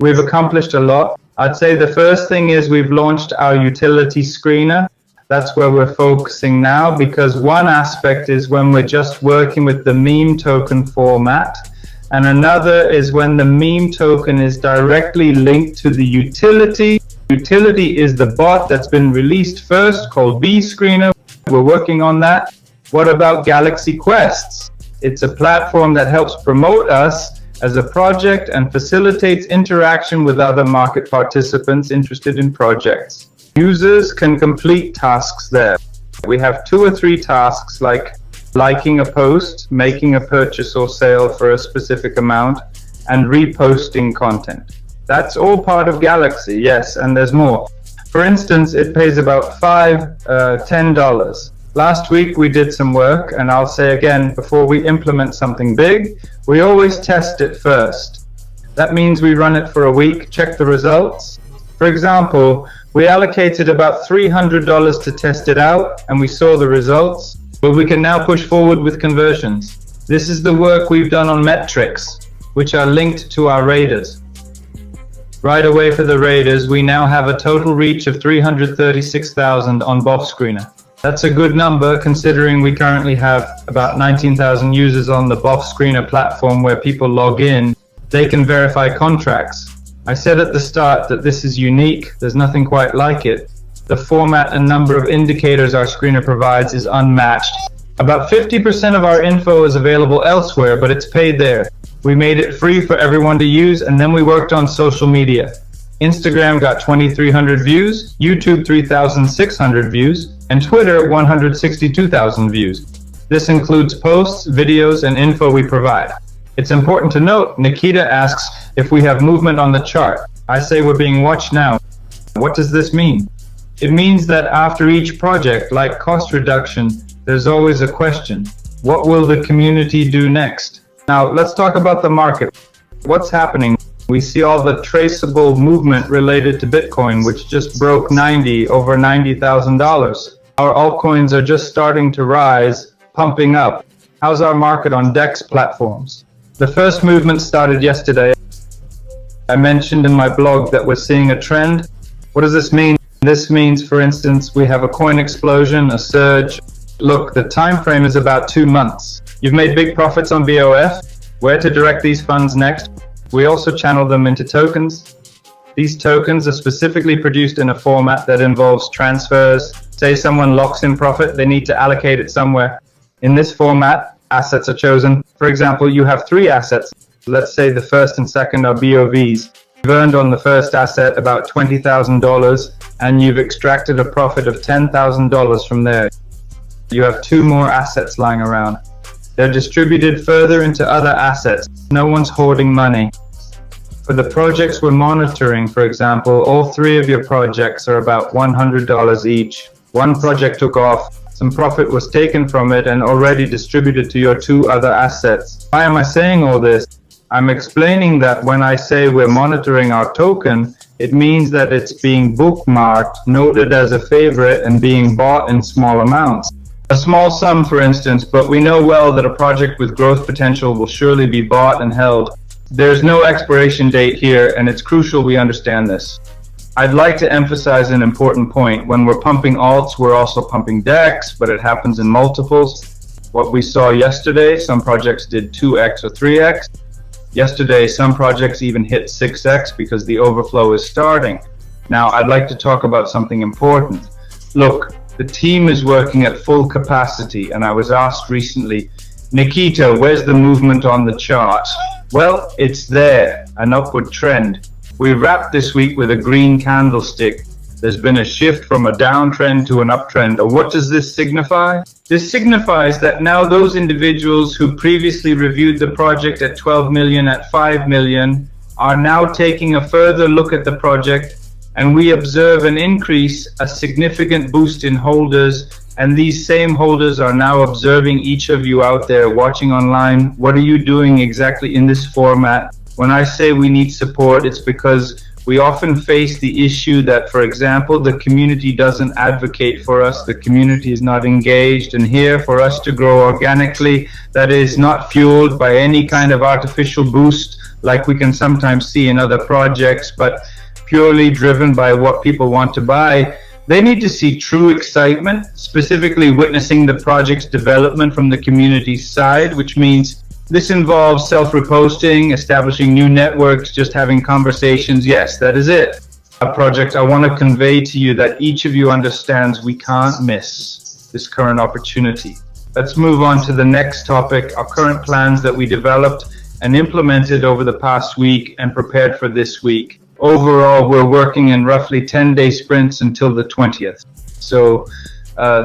We've accomplished a lot. I'd say the first thing is we've launched our utility screener. That's where we're focusing now, because one aspect is when we're just working with the meme token format, and another is when the meme token is directly linked to the utility. Utility is the bot that's been released first, called V-Screener. We're working on that. What about Galaxy Quests? It's a platform that helps promote us as a project and facilitates interaction with other market participants interested in projects. Users can complete tasks there. We have 2 or 3 tasks like liking a post, making a purchase or sale for a specific amount, and reposting content. That's all part of Galaxy, yes, and there's more. For instance, it pays about $10. Last week we did some work, and I'll say again, before we implement something big, we always test it first. That means we run it for a week, check the results. For example, we allocated about $300 to test it out, and we saw the results, but we can now push forward with conversions. This is the work we've done on metrics, which are linked to our raiders. Right away for the raiders, we now have a total reach of 336,000 on Bob Screener. That's a good number, considering we currently have about 19,000 users on the Bob Screener platform where people log in. They can verify contracts. I said at the start that this is unique. There's nothing quite like it. The format and number of indicators our screener provides is unmatched. About 50% of our info is available elsewhere, but it's paid there. We made it free for everyone to use, and then we worked on social media. Instagram got 2,300 views, YouTube 3,600 views, and Twitter 162,000 views. This includes posts, videos, and info we provide. It's important to note, Nikita asks if we have movement on the chart. I say we're being watched now. What does this mean? It means that after each project, like cost reduction, there's always a question. What will the community do next? Now, let's talk about the market. What's happening? We see all the traceable movement related to Bitcoin, which just broke over $90,000. Our altcoins are just starting to rise, pumping up. How's our market on DEX platforms? The first movement started yesterday. I mentioned in my blog that we're seeing a trend. What does this mean? This means, for instance, we have a coin explosion, a surge. Look, the time frame is about 2 months. You've made big profits on BOF. Where to direct these funds next? We also channel them into tokens. These tokens are specifically produced in a format that involves transfers. Say someone locks in profit, they need to allocate it somewhere. In this format, assets are chosen. For example, you have 3 assets. Let's say the first and second are BOVs. You've earned on the first asset about $20,000, and you've extracted a profit of $10,000 from there. You have 2 more assets lying around. They're distributed further into other assets. No one's hoarding money. For the projects we're monitoring, for example, all 3 of your projects are about $100 each. One project took off, some profit was taken from it and already distributed to your 2 other assets. Why am I saying all this? I'm explaining that when I say we're monitoring our token, it means that it's being bookmarked, noted as a favorite, and being bought in small amounts. A small sum, for instance, but we know well that a project with growth potential will surely be bought and held. There's no expiration date here, and it's crucial we understand this. I'd like to emphasize an important point. When we're pumping alts, we're also pumping DEX, but it happens in multiples. What we saw yesterday, some projects did 2x or 3x. Yesterday, some projects even hit 6x because the overflow is starting. Now, I'd like to talk about something important. Look, the team is working at full capacity, and I was asked recently, Nikita, where's the movement on the chart? Well, it's there, an upward trend. We wrapped this week with a green candlestick. There's been a shift from a downtrend to an uptrend. What does this signify? This signifies that now those individuals who previously reviewed the project at 12 million, at 5 million, are now taking a further look at the project, and we observe an increase, a significant boost in holders, and these same holders are now observing each of you out there watching online. What are you doing exactly in this format? When I say we need support, it's because we often face the issue that, for example, the community doesn't advocate for us, the community is not engaged, and here for us to grow organically, that is not fueled by any kind of artificial boost like we can sometimes see in other projects, but purely driven by what people want to buy. They need to see true excitement, specifically witnessing the project's development from the community's side, which means this involves self-reposting, establishing new networks, just having conversations. Yes, that is it. A project I want to convey to you that each of you understands we can't miss this current opportunity. Let's move on to the next topic, our current plans that we developed and implemented over the past week and prepared for this week. Overall, we're working in roughly 10-day sprints until the 20th. So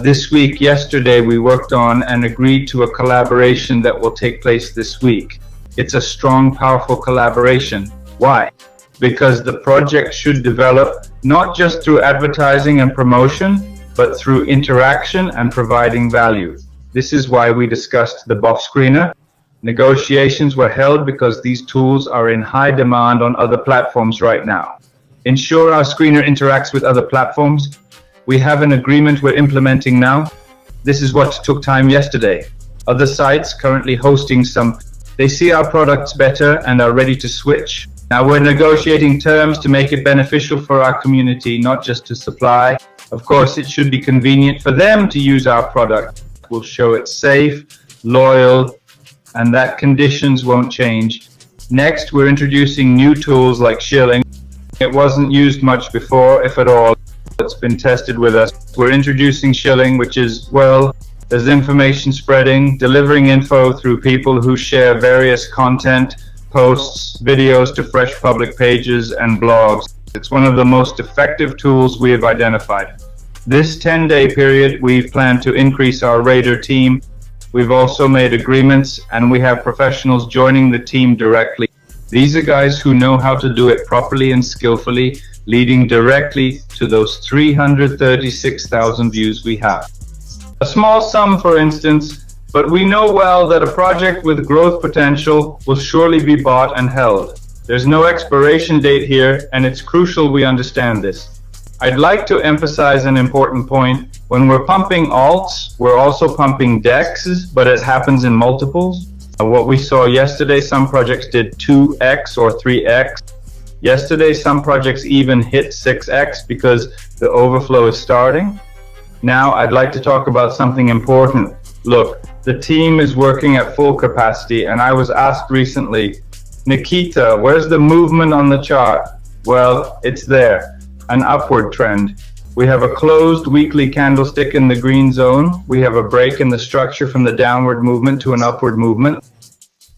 this week, yesterday, we worked on and agreed to a collaboration that will take place this week. It's a strong, powerful collaboration. Why? Because the project should develop not just through advertising and promotion, but through interaction and providing value. This is why we discussed the BOF screener. Negotiations were held because these tools are in high demand on other platforms right now. Ensure our screener interacts with other platforms. We have an agreement we're implementing now. This is what took time yesterday. Other sites currently hosting some, they see our products better and are ready to switch. Now we're negotiating terms to make it beneficial for our community, not just to supply. Of course, it should be convenient for them to use our product. We'll show it's safe, loyal, and that conditions won't change. Next, we're introducing new tools like shilling. It wasn't used much before, if at all. It's been tested with us. We're introducing shilling, which is, well, there's information spreading, delivering info through people who share various content, posts, videos to fresh public pages and blogs. It's one of the most effective tools we have identified. This 10-day period, we've planned to increase our Raider team. We've also made agreements and we have professionals joining the team directly. These are guys who know how to do it properly and skillfully, leading directly to those 336,000 views we have. A small sum, for instance, but we know well that a project with growth potential will surely be bought and held. There's no expiration date here, and it's crucial we understand this. I'd like to emphasize an important point. When we're pumping alts, we're also pumping DEXs, but it happens in multiples. What we saw yesterday, some projects did 2x or 3x. Yesterday, some projects even hit 6x because the overflow is starting. Now, I'd like to talk about something important. Look, the team is working at full capacity, and I was asked recently, Nikita, where's the movement on the chart? Well, it's there, an upward trend. We have a closed weekly candlestick in the green zone. We have a break in the structure from the downward movement to an upward movement.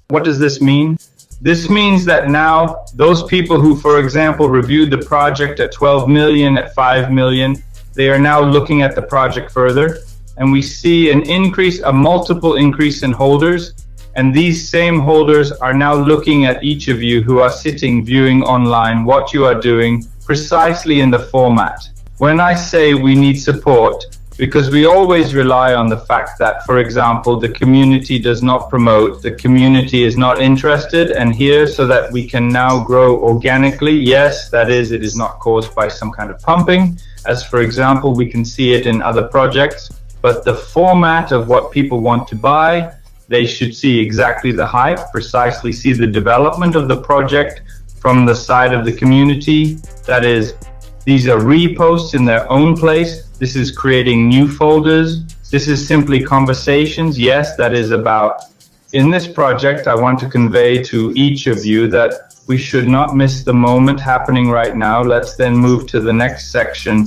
What does this mean? This means that now those people who, for example, reviewed the project at 12 million, at 5 million, they are now looking at the project further. And we see an increase, a multiple increase in holders. And these same holders are now looking at each of you who are sitting, viewing online what you are doing precisely in the format. When I say we need support, because we always rely on the fact that, for example, the community does not promote, the community is not interested, and here so that we can now grow organically. Yes, that is, it is not caused by some kind of pumping, as for example, we can see it in other projects, but the format of what people want to buy, they should see exactly the hype, precisely see the development of the project from the side of the community. That is, these are reposts in their own place. This is creating new folders. This is simply conversations. Yes, that is about. In this project, I want to convey to each of you that we should not miss the moment happening right now. Let's then move to the next section.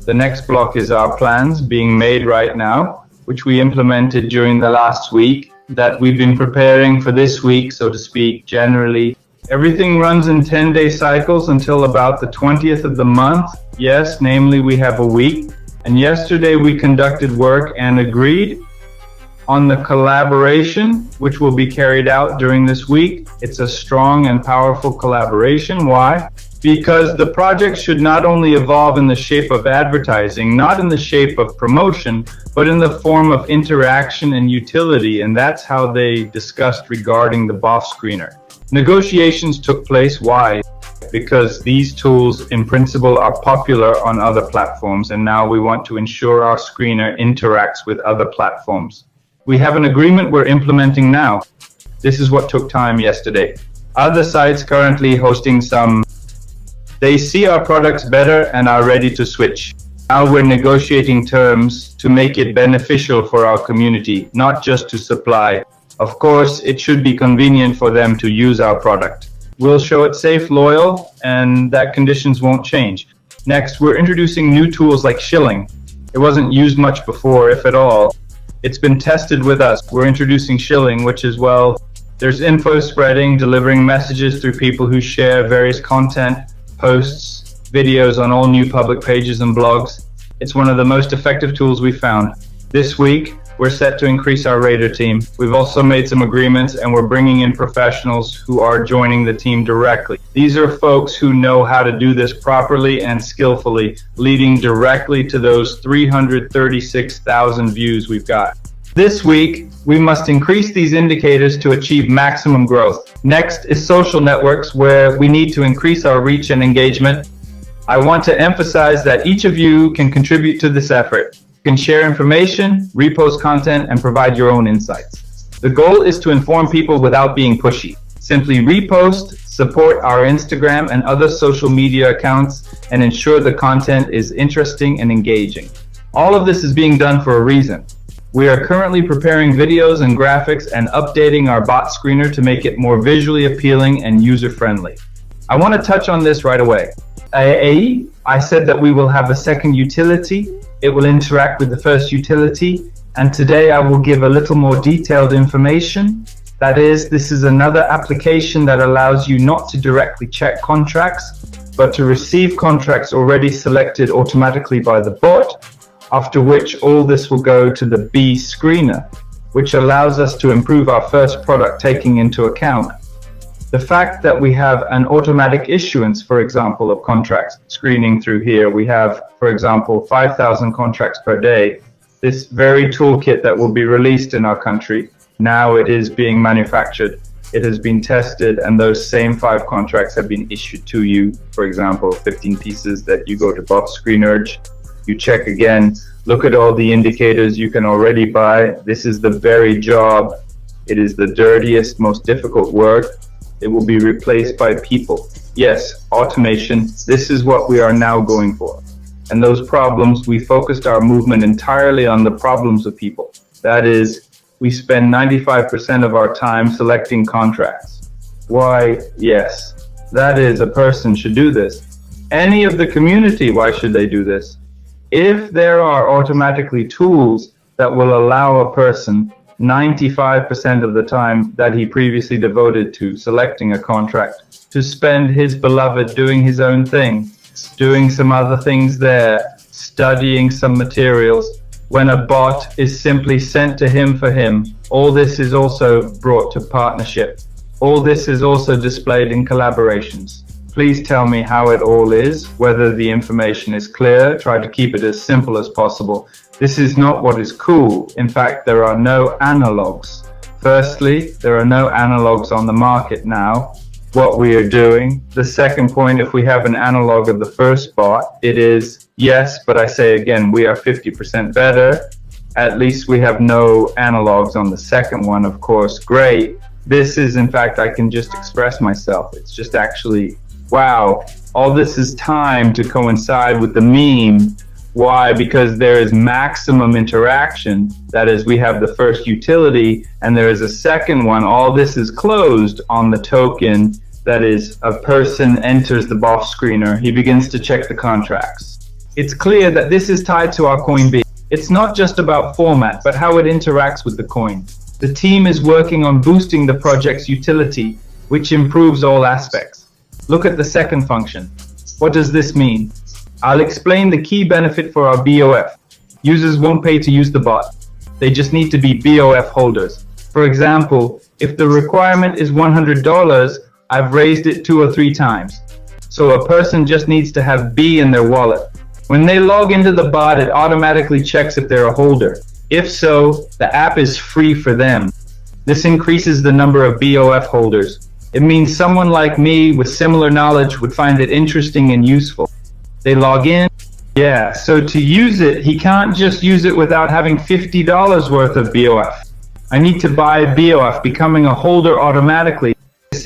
The next block is our plans being made right now, which we implemented during the last week, that we've been preparing for this week, so to speak, generally. Everything runs in 10-day cycles until about the 20th of the month. Yes, namely we have a week. And yesterday we conducted work and agreed on the collaboration, which will be carried out during this week. It's a strong and powerful collaboration. Why? Because the project should not only evolve in the shape of advertising, not in the shape of promotion, but in the form of interaction and utility. And that's how they discussed regarding the BOF screener. Negotiations took place. Why? Because these tools in principle are popular on other platforms, and now we want to ensure our screener interacts with other platforms. We have an agreement we're implementing now. This is what took time yesterday. Other sites currently hosting some. They see our products better and are ready to switch. Now we're negotiating terms to make it beneficial for our community, not just to supply. Of course, it should be convenient for them to use our product. We'll show it safe, loyal, and that conditions won't change. Next, we're introducing new tools like shilling. It wasn't used much before, if at all. It's been tested with us. We're introducing shilling, which is, well, there's info spreading, delivering messages through people who share various content, posts, videos on all new public pages and blogs. It's one of the most effective tools we found. This week, we're set to increase our Raider team. We've also made some agreements and we're bringing in professionals who are joining the team directly. These are folks who know how to do this properly and skillfully, leading directly to those 336,000 views we've got. This week, we must increase these indicators to achieve maximum growth. Next is social networks, where we need to increase our reach and engagement. I want to emphasize that each of you can contribute to this effort. You can share information, repost content, and provide your own insights. The goal is to inform people without being pushy. Simply repost, support our Instagram and other social media accounts, and ensure the content is interesting and engaging. All of this is being done for a reason. We are currently preparing videos and graphics and updating our bot screener to make it more visually appealing and user-friendly. I want to touch on this right away. I said that we will have a second utility. It will interact with the first utility, and today I will give a little more detailed information. That is, this is another application that allows you not to directly check contracts, but to receive contracts already selected automatically by the bot, after which all this will go to the B screener, which allows us to improve our first product, taking into account the fact that we have an automatic issuance, for example, of contracts. Screening through here, we have, for example, 5,000 contracts per day. This very toolkit that will be released in our country, now it is being manufactured. It has been tested, and those same 5 contracts have been issued to you. For example, 15 pieces that you go to Bob Screenurge, you check again, look at all the indicators you can already buy. This is the very job. It is the dirtiest, most difficult work. It will be replaced by people. Yes, automation. This is what we are now going for. And those problems, we focused our movement entirely on the problems of people. That is, we spend 95% of our time selecting contracts. Why? Yes, that is, a person should do this. Any of the community, why should they do this? If there are automatically tools that will allow a person 95% of the time that he previously devoted to selecting a contract to spend his beloved doing his own thing, doing some other things there, studying some materials, when a bot is simply sent to him for him. All this is also brought to partnership. All this is also displayed in collaborations. Please tell me how it all is, whether the information is clear. Try to keep it as simple as possible. This is not what is cool. In fact, there are no analogs. Firstly, there are no analogs on the market now. What we are doing. The second point, if we have an analog of the first bot, it is yes, but I say again, we are 50% better. At least we have no analogs on the second one, of course. Great. This is, in fact, I can just express myself. It's just actually, wow, all this is timed to coincide with the meme. Why? Because there is maximum interaction. That is, we have the first utility and there is a second one. All this is closed on the token. That is, a person enters the BOF screener. He begins to check the contracts. It's clear that this is tied to our coin B. It's not just about format, but how it interacts with the coin. The team is working on boosting the project's utility, which improves all aspects. Look at the second function. What does this mean? I'll explain the key benefit for our BOF. Users won't pay to use the bot. They just need to be BOF holders. For example, if the requirement is $100, I've raised it 2 or 3 times. So a person just needs to have B in their wallet. When they log into the bot, it automatically checks if they're a holder. If so, the app is free for them. This increases the number of BOF holders. It means someone like me with similar knowledge would find it interesting and useful. They log in. Yeah, so to use it, he can't just use it without having $50 worth of BOF. I need to buy BOF, becoming a holder automatically. This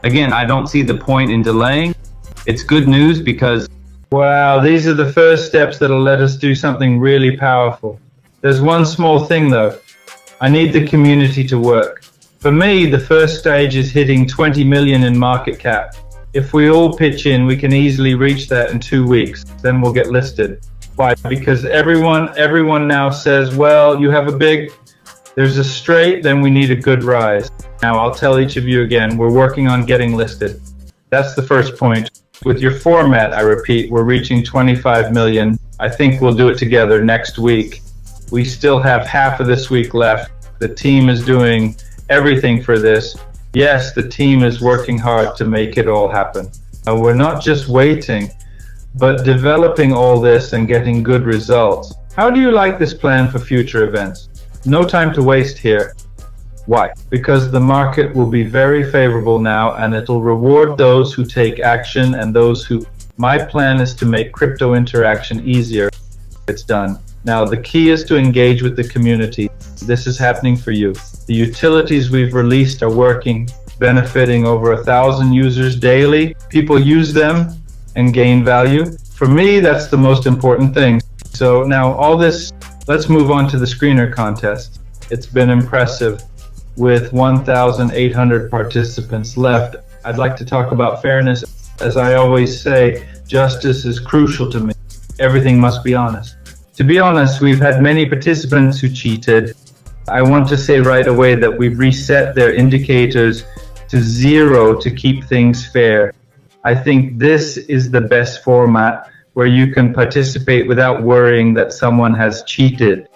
Again, I don't see the point in delaying. It's good news because, wow, these are the first steps that'll let us do something really powerful. There's one small thing though. I need the community to work. For me, the first stage is hitting 20 million in market cap. If we all pitch in, we can easily reach that in 2 weeks. Then we'll get listed. Why? Because everyone now says, well, you have there's a straight, then we need a good rise. Now, I'll tell each of you again, we're working on getting listed. That's the first point. With your format, I repeat, we're reaching 25 million. I think we'll do it together next week. We still have half of this week left. The team is doing everything for this. Yes, the team is working hard to make it all happen. We're not just waiting, but developing all this and getting good results. How do you like this plan for future events? No time to waste here. Why? Because the market will be very favorable now, and it'll reward those who take action and those who... My plan is to make crypto interaction easier. It's done. Now, the key is to engage with the community. This is happening for you. The utilities we've released are working, benefiting over 1,000 users daily. People use them and gain value. For me, that's the most important thing. So now all this, let's move on to the screener contest. It's been impressive. With 1,800 participants left, I'd like to talk about fairness. As I always say, justice is crucial to me. Everything must be honest. To be honest, we've had many participants who cheated. I want to say right away that we've reset their indicators to 0 to keep things fair. I think this is the best format where you can participate without worrying that someone has cheated.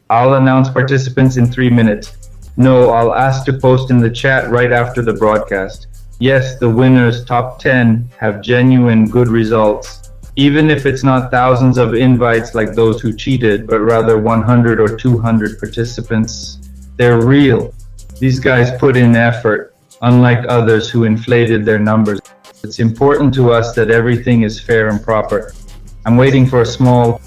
I'll announce participants in 3 minutes. No, I'll ask to post in the chat right after the broadcast. Yes, the winners, top 10, have genuine good results. Even if it's not thousands of invites like those who cheated, but rather 100 or 200 participants, they're real. These guys put in effort, unlike others who inflated their numbers. It's important to us that everything is fair and proper. I'm waiting for a small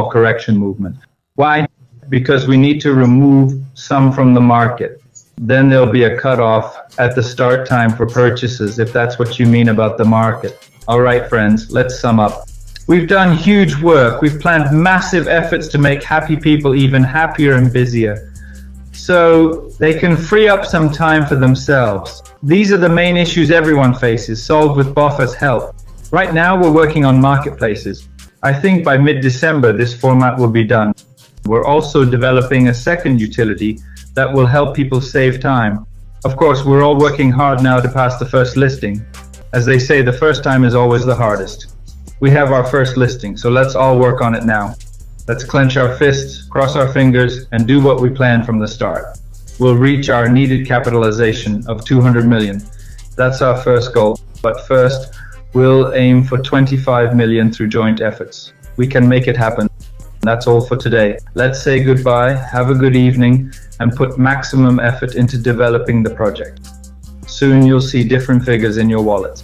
correction movement. Why? Because we need to remove some from the market. Then there'll be a cutoff at the start time for purchases, if that's what you mean about the market. All right, friends, let's sum up. We've done huge work. We've planned massive efforts to make happy people even happier and busier, so they can free up some time for themselves. These are the main issues everyone faces, solved with Boffa's help. Right now, we're working on marketplaces. I think by mid-December, this format will be done. We're also developing a second utility that will help people save time. Of course, we're all working hard now to pass the first listing. As they say, the first time is always the hardest. We have our first listing, so let's all work on it now. Let's clench our fists, cross our fingers, and do what we planned from the start. We'll reach our needed capitalization of 200 million. That's our first goal. But first, we'll aim for 25 million through joint efforts. We can make it happen. That's all for today. Let's say goodbye, have a good evening, and put maximum effort into developing the project. Soon you'll see different figures in your wallet.